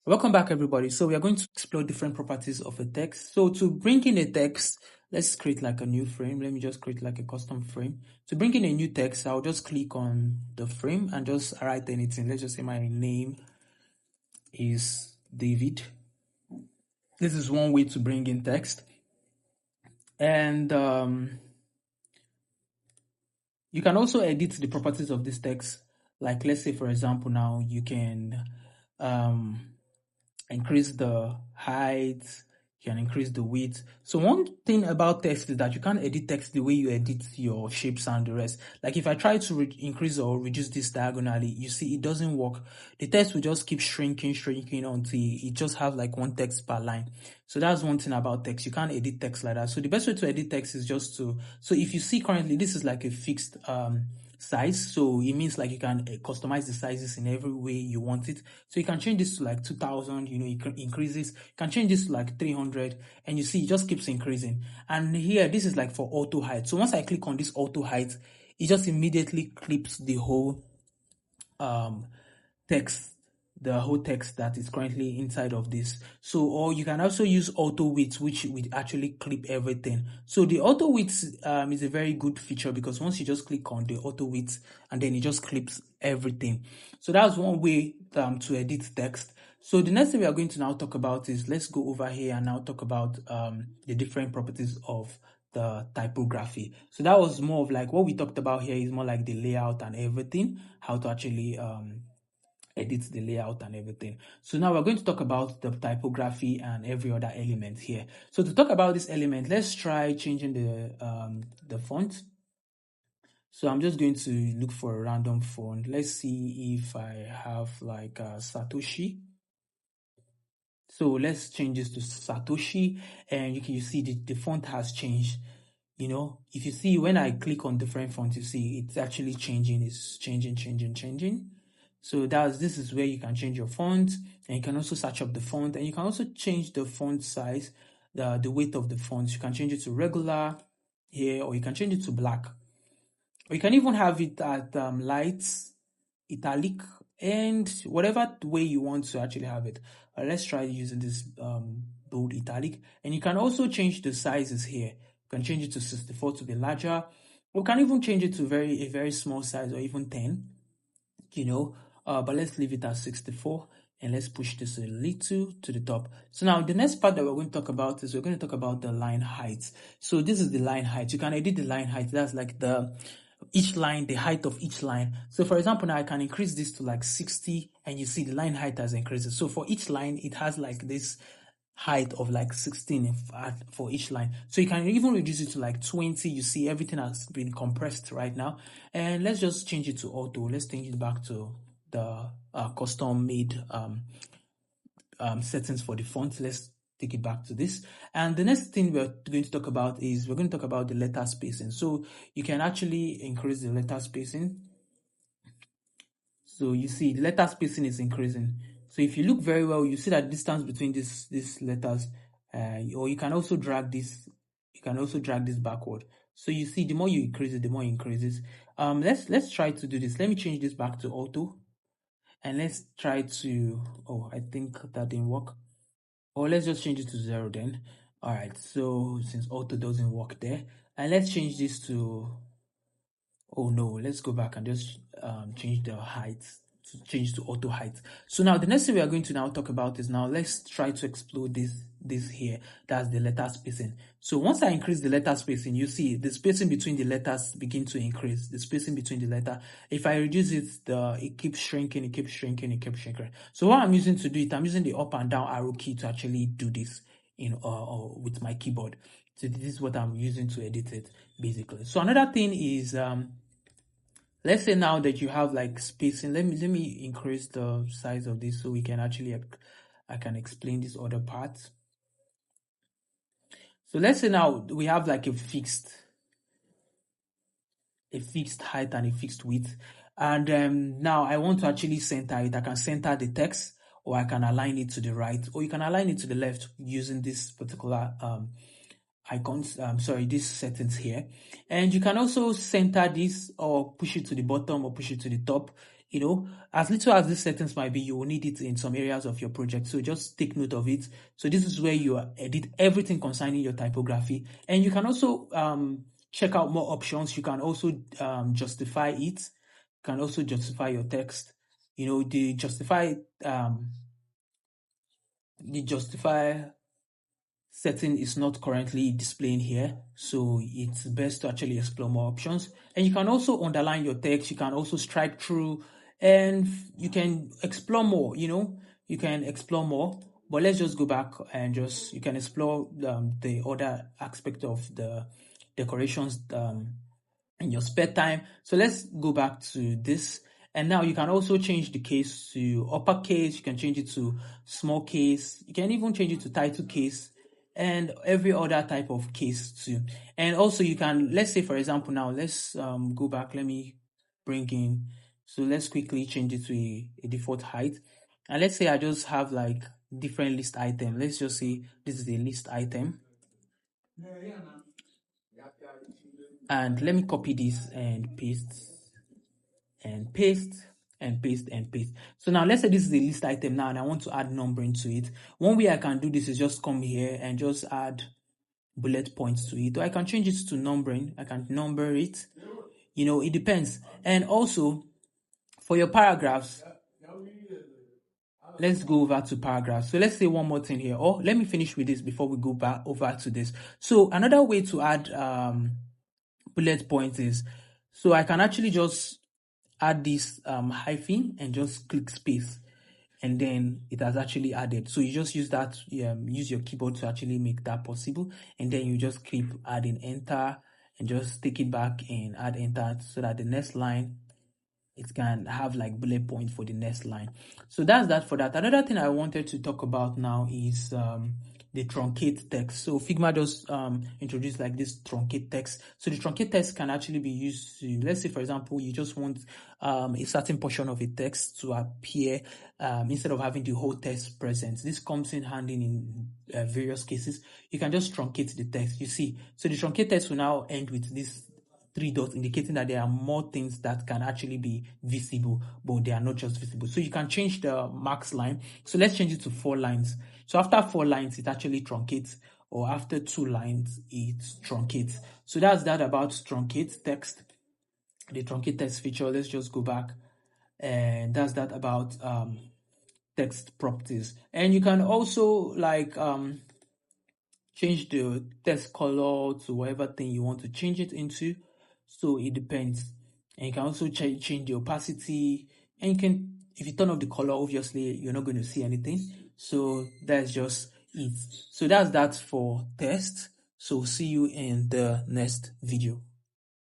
Welcome back, everybody. So we are going to explore different properties of a text. So to bring in a text, let's create like a new frame. Let me just create like a custom frame. To bring in a new text, I'll just click on the frame and just write anything. Let's just say my name is David. This is one way to bring in text. And you can also edit the properties of this text. Like, let's say, for example, now you can increase the height, you can increase the width. So one thing about text is that you can't edit text the way you edit your shapes and the rest. Like if I try to increase or reduce this diagonally, you see it doesn't work. The text will just keep shrinking until it just has like one text per line. So that's one thing about text. You can't edit text like that. So the best way to edit text is just to, so if you see currently, this is like a fixed size, so it means like you can customize the sizes in every way you want it. So you can change this to like 2000, you can increases, you can change this to like 300, and you see it just keeps increasing. And here this is like for auto height. So once I click on this auto height, it just immediately clips the whole text, the whole text that is currently inside of this. So, or you can also use auto width, which will actually clip everything. So the auto width is a very good feature because once you just click on the auto width and then it just clips everything. So that's one way to edit text. So the next thing we are going to now talk about is, let's go over here and now talk about the different properties of the typography. So that was more of like what we talked about here is more like the layout and everything, how to actually edit the layout and everything. So now we're going to talk about the typography and every other element here. So to talk about this element, let's try changing the font. So I'm just going to look for a random font. Let's see if I have like Satoshi. So let's change this to Satoshi, and you see the font has changed. If you see when I click on different fonts, you see it's actually changing. It's changing. So this is where you can change your font, and you can also search up the font, and you can also change the font size, the weight of the font. You can change it to regular here, or you can change it to black, or you can even have it at light, italic, and whatever way you want to actually have it. Let's try using this bold italic, and you can also change the sizes here. You can change it to 64 to be larger. We can even change it to a very small size, or even 10. But let's leave it at 64, and let's push this a little to the top. So now the next part that we're going to talk about is we're going to talk about the line height. So this is the line height. You can edit the line height. That's like each line, the height of each line. So for example, now I can increase this to like 60, and you see the line height has increased. So for each line, it has like this height of like 16 for each line. So you can even reduce it to like 20. You see everything has been compressed right now. And let's just change it to auto. Let's change it back to the custom made settings for the font. Let's take it back to this. And the next thing we're going to talk about is we're going to talk about the letter spacing. So you can actually increase the letter spacing. So you see the letter spacing is increasing. So if you look very well, you see that distance between these letters, or you can also drag this. You can also drag this backward. So you see, the more you increase it, the more it increases. Let's try to do this. Let me change this back to auto, and let's try to. Oh, I think that didn't work. Or let's just change it to 0 then. All right. So since auto doesn't work there, and let's change this to. Oh no, let's go back and just change the height to auto height. So now the next thing we are going to now talk about is, now let's try to explore this here. That's the letter spacing. So once I increase the letter spacing, you see the spacing between the letters begin to increase. The spacing between the letter. If I reduce it, it keeps shrinking. It keeps shrinking. So what I'm using to do it, I'm using the up and down arrow key to actually do this with my keyboard. So this is what I'm using to edit it, basically. So another thing is, let's say now that you have like spacing, let me increase the size of this so we can actually, I can explain this other part. So let's say now we have like a fixed height and a fixed width. And now I want to actually center it. I can center the text, or I can align it to the right, or you can align it to the left using this particular icons, these settings here. And you can also center this, or push it to the bottom, or push it to the top. As little as these settings might be, you will need it in some areas of your project. So just take note of it. So this is where you edit everything concerning your typography. And you can also check out more options. You can also justify it. You can also justify your text. The justify setting is not currently displaying here, so it's best to actually explore more options. And you can also underline your text. You can also strike through, and you can explore more. You can explore more. But let's just go back and you can explore the other aspect of the decorations in your spare time. So let's go back to this. And now you can also change the case to uppercase. You can change it to small case. You can even change it to title case and every other type of case too. And also you can, let's say for example, now let's go back. Let me bring in. So let's quickly change it to a default height. And let's say I just have like different list item. Let's just say this is a list item. And let me copy this and paste and paste and paste and paste. So now let's say this is a list item now and I want to add numbering to it. One way I can do this is just come here and just add bullet points to it. Or I can change it to numbering. I can number it. It depends. And also for your paragraphs, let's go over to paragraphs. So let's say one more thing here. Or let me finish with this before we go back over to this. So another way to add bullet points is, so I can actually just add this hyphen and just click space, and then it has actually added. So you just use that, use your keyboard to actually make that possible, and then you just keep adding enter and just take it back and add enter so that the next line it can have like bullet point for the next line. So that's that for that. Another thing I wanted to talk about now is the truncate text. So Figma just introduced like this truncate text. So the truncate text can actually be used to, let's say for example, you just want a certain portion of a text to appear instead of having the whole text present. This comes in handy in various cases. You can just truncate the text, you see. So the truncate text will now end with this 3 dots indicating that there are more things that can actually be visible, but they are not just visible. So you can change the max line. So let's change it to 4 lines. So after 4 lines, it actually truncates, or after 2 lines, it truncates. So that's that about truncate text, the truncate text feature. Let's just go back, and that's that about text properties. And you can also like change the text color to whatever thing you want to change it into. So it depends. And you can also change the opacity, and you can, if you turn off the color, obviously you're not going to see anything. So that's just it. So that's that for text. So see you in the next video.